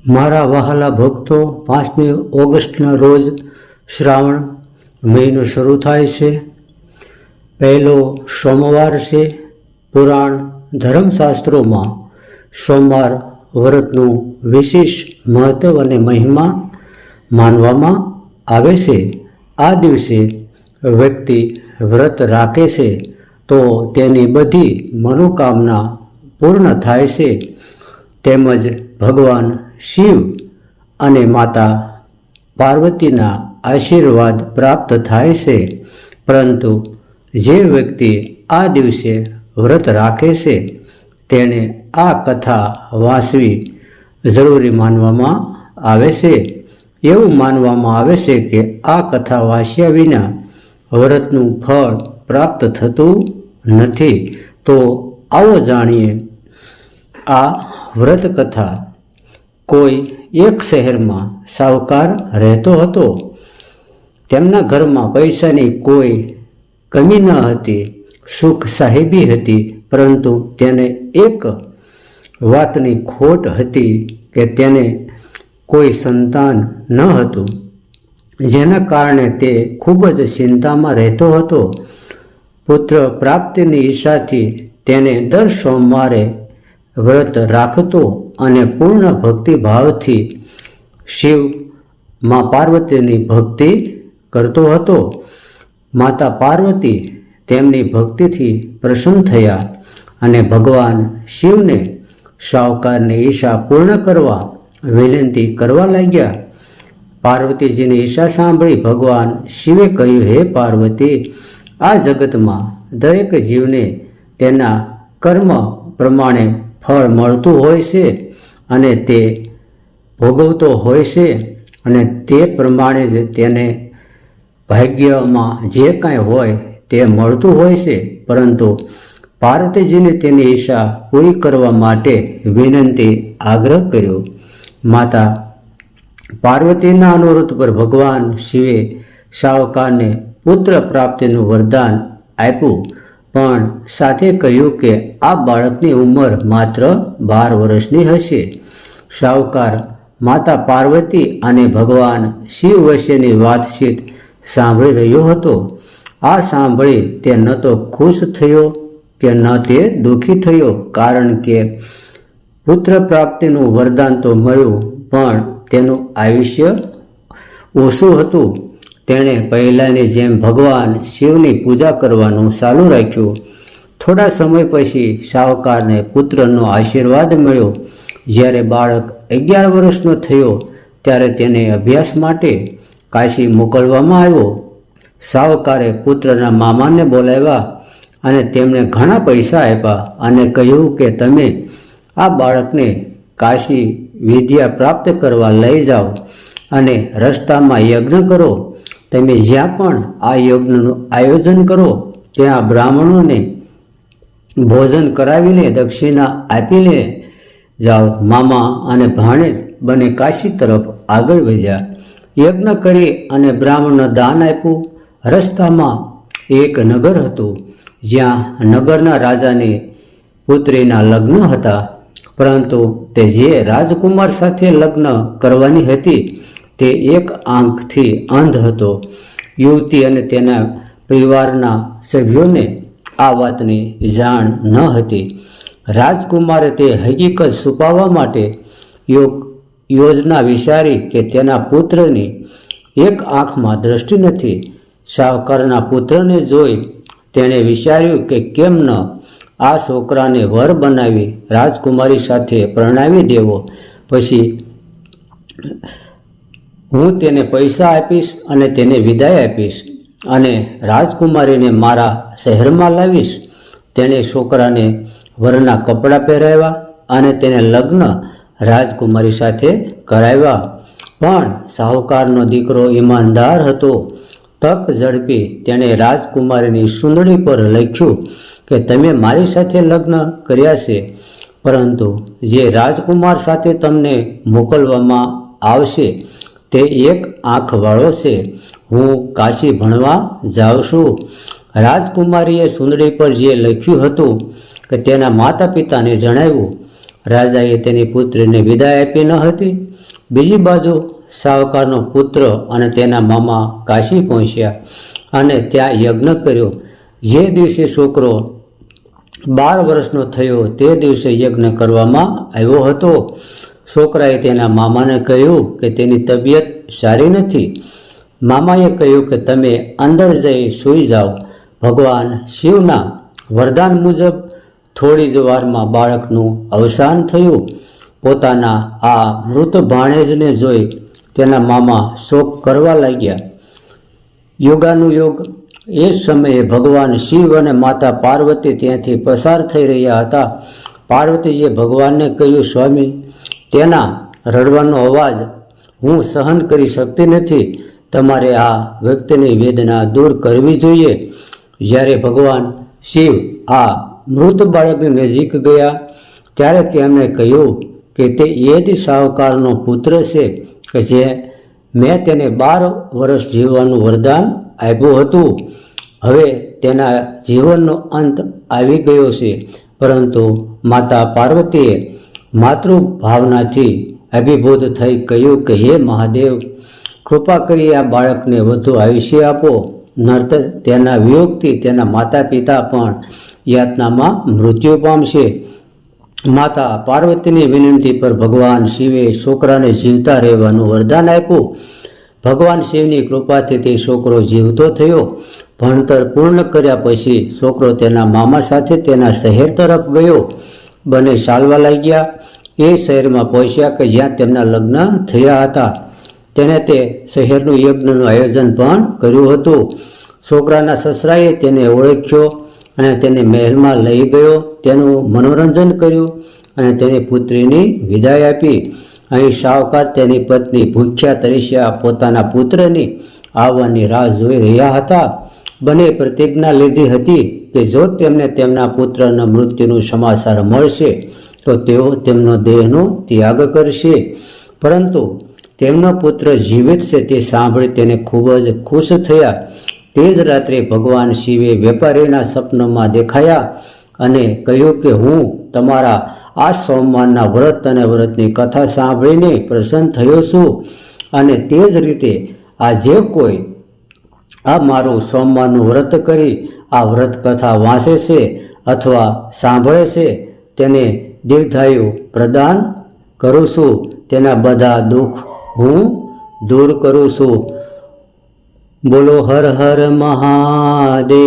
મારા વહાલા ભક્તો, 5મી ઓગસ્ટના રોજ શ્રાવણ મહિનો શરૂ થાય છે. પહેલો સોમવાર છે. પુરાણ ધર્મશાસ્ત્રોમાં સોમવાર વ્રતનું વિશેષ મહત્વ અને મહિમા માનવામાં આવે છે. આ દિવસે વ્યક્તિ વ્રત રાખે છે તો તેની બધી મનોકામના પૂર્ણ થાય છે. તેમજ ભગવાન શિવ અને માતા પાર્વતીના આશીર્વાદ પ્રાપ્ત થાય છે. પરંતુ જે વ્યક્તિ આ દિવસે વ્રત રાખે છે તેણે આ કથા વાંચવી જરૂરી માનવામાં આવે છે. એવું માનવામાં આવે છે કે આ કથા વાંચ્યા વિના વ્રતનું ફળ પ્રાપ્ત થતું નથી. તો આવો જાણીએ આ વ્રત કથા. કોઈ એક શહેરમાં સાહુકાર રહેતો હતો. તેમના ઘરમાં પૈસાની કોઈ કમી ન હતી, સુખ સાહેબી હતી. પરંતુ તેને એક વાતની ખોટ હતી કે તેને કોઈ સંતાન ન હતું, જેના કારણે તે ખૂબ જ ચિંતામાં રહેતો હતો. પુત્ર પ્રાપ્તિની ઈચ્છાથી તેને દર સોમવારે વ્રત રાખતો અને પૂર્ણ ભક્તિભાવથી શિવ મા પાર્વતીની ભક્તિ કરતો હતો. માતા પાર્વતી તેમની ભક્તિથી પ્રસન્ન થયા અને ભગવાન શિવને સાહુકારની ઈચ્છા પૂર્ણ કરવા વિનંતી કરવા લાગ્યા. પાર્વતીજીની ઈચ્છા સાંભળી ભગવાન શિવે કહ્યું, હે પાર્વતી, આ જગતમાં દરેક જીવને તેના કર્મ પ્રમાણે ફળ મળતું હોય છે અને તે ભોગવતો હોય છે અને તે પ્રમાણે જ તેને ભાગ્યમાં જે કાંઈ હોય તે મળતું હોય છે. પરંતુ પાર્વતીજીને તેની ઈચ્છા પૂરી કરવા માટે વિનંતી આગ્રહ કર્યો. માતા પાર્વતીના અનુરોધ પર ભગવાન શિવે સાહુકારને પુત્ર પ્રાપ્તિનું વરદાન આપ્યું, પણ સાથે કહ્યું કે આ બાળકની ઉંમર માત્ર 12 વર્ષની હશે. સાહુકાર માતા પાર્વતી અને ભગવાન શિવ વચ્ચેની વાતચીત સાંભળી રહ્યો હતો. આ સાંભળી તે ન તો ખુશ થયો કે ન તે દુઃખી થયો, કારણ કે પુત્ર પ્રાપ્તિનું વરદાન તો મળ્યું પણ તેનું આયુષ્ય ઓછું હતું. તેણે પહેલાંની જેમ ભગવાન શિવની પૂજા કરવાનું ચાલુ રાખ્યું. થોડા સમય પછી સાહુકારને પુત્રનો આશીર્વાદ મળ્યો. જ્યારે બાળક 11 વર્ષનો થયો ત્યારે તેને અભ્યાસ માટે કાશી મોકલવામાં આવ્યો. સાહુકારે પુત્રના મામાને બોલાવ્યા અને તેમણે ઘણા પૈસા આપ્યા અને કહ્યું કે તમે આ બાળકને કાશી વિદ્યા પ્રાપ્ત કરવા લઈ જાઓ અને રસ્તામાં યજ્ઞ કરો. તમે જ્યાં પણ આ યજ્ઞનું આયોજન કરો ત્યાં બ્રાહ્મણોને ભોજન કરાવીને દક્ષિણા આપીને જાઓ. મામા અને ભાણેજ બંને કાશી તરફ આગળ વધ્યા. યજ્ઞ કરી અને બ્રાહ્મણને દાન આપ્યું. રસ્તામાં એક નગર હતું જ્યાં નગરના રાજાની પુત્રીના લગ્ન હતા. પરંતુ તે જે રાજકુમાર સાથે લગ્ન કરવાની હતી તે એક આંખથી અંધ હતો. યુવતી અને તેના પરિવારના સભ્યોને આ વાતની જાણ ન હતી. રાજકુમારે તે હકીકત છુપાવવા માટે યોજના વિચારી કે તેના પુત્રની એક આંખમાં દ્રષ્ટિ નથી. સાહુકારના પુત્રને જોઈ તેણે વિચાર્યું કે કેમ ન આ છોકરાને વર બનાવી રાજકુમારી સાથે પરણાવી દેવો. પછી હું તેને પૈસા આપીશ અને તેને વિદાય આપીશ અને રાજકુમારીને મારા શહેરમાં લાવીશ. તેણે છોકરાને વરના કપડાં પહેરાવ્યા અને તેને લગ્ન રાજકુમારી સાથે કરાવ્યા. પણ સાહુકારનો દીકરો ઈમાનદાર હતો. તક ઝડપી તેણે રાજકુમારીની સુંદડી પર લખ્યું કે તમે મારી સાથે લગ્ન કર્યા છે, પરંતુ જે રાજકુમાર સાથે તમને મોકલવામાં આવશે તે એક આંખવાળો છે. હું કાશી ભણવા જાઉં છું. રાજકુમારીએ સુંદડી પર જે લખ્યું હતું કે તેના માતા પિતાને જણાવ્યું. રાજાએ તેની પુત્રીને વિદાય આપી ન હતી. બીજી બાજુ સાવકારનો પુત્ર અને તેના મામા કાશી પહોંચ્યા અને ત્યાં યજ્ઞ કર્યો. જે દિવસે છોકરો 12 વર્ષનો થયો તે દિવસે યજ્ઞ કરવામાં આવ્યો હતો. છોકરાએ તેના મામાને કહ્યું કે તેની તબિયત સારી નથી. મામાએ કહ્યું કે તમે અંદર જઈ સૂઈ જાઓ. ભગવાન શિવના વરદાન મુજબ થોડી જ વારમાં બાળકનું અવસાન થયું. પોતાના આ મૃત ભાણેજને જોઈ તેના મામા શોક કરવા લાગ્યા. યોગાનુયોગ એ સમયે ભગવાન શિવ અને માતા પાર્વતી ત્યાંથી પસાર થઈ રહ્યા હતા. પાર્વતીએ ભગવાનને કહ્યું, સ્વામી, તેના રડવાનો અવાજ હું સહન કરી શકતી નથી. તમારે આ વ્યક્તિની વેદના દૂર કરવી જોઈએ. જ્યારે ભગવાન શિવ આ મૃત બાળકની નજીક ગયા ત્યારે તેમણે કહ્યું કે તે એ જ સાવકારનો પુત્ર છે કે જે મેં તેને 12 વર્ષ જીવવાનું વરદાન આપ્યું હતું. હવે તેના જીવનનો અંત આવી ગયો છે. પરંતુ માતા પાર્વતીએ માતૃભાવનાથી અભિભૂત થઈ કહ્યું કે હે મહાદેવ, કૃપા કરી આ બાળકને વધુ આયુષ્ય આપો. નહીતર તેના વિયોગથી તેના માતા પિતા પણ યાતનામાં મૃત્યુ પામશે. માતા પાર્વતીની વિનંતી પર ભગવાન શિવે છોકરાને જીવતા રહેવાનું વરદાન આપ્યું. ભગવાન શિવની કૃપાથી તે છોકરો જીવતો થયો. ભણતર પૂર્ણ કર્યા પછી છોકરો તેના મામા સાથે તેના શહેર તરફ ગયો. બંને ચાલવા લાગ્યા. એ શહેરમાં પહોંચ્યા કે જ્યાં તેમના લગ્ન થયા હતા. તેને તે શહેરનું યજ્ઞનું આયોજન પણ કર્યું હતું. છોકરાના સસરાએ તેને ઓળખ્યો અને તેને મહેલમાં લઈ ગયો. તેનું મનોરંજન કર્યું અને તેની પુત્રીની વિદાય આપી. અહીં સાવકાર તેની પત્ની ભૂખ્યા તરસ્યા પોતાના પુત્રની આવવાની રાહ જોઈ રહ્યા હતા. બંને પ્રતિજ્ઞા લીધી હતી કે જો તેમને તેમના પુત્રના મૃત્યુનું સમાચાર મળશે તો તેઓ તેમનો દેહનો ત્યાગ કરશે. પરંતુ તેમનો પુત્ર જીવિત છે તે સાંભળી તેને ખૂબ જ ખુશ થયા. તે જ રાત્રે ભગવાન શિવે વેપારીના સપનામાં દેખાયા અને કહ્યું કે હું તમારા આ સોમવારના વ્રત અને વ્રતની કથા સાંભળીને પ્રસન્ન થયો છું. અને તે જ રીતે આ જે કોઈ આ મારું સોમવારનું વ્રત કરી આ વ્રત કથા વાંચે છે અથવા સાંભળે છે તેને દીર્ઘાયુ પ્રદાન કરું છું. તેના બધા દુઃખ હું દૂર કરું છું. બોલો હર હર મહાદેવ.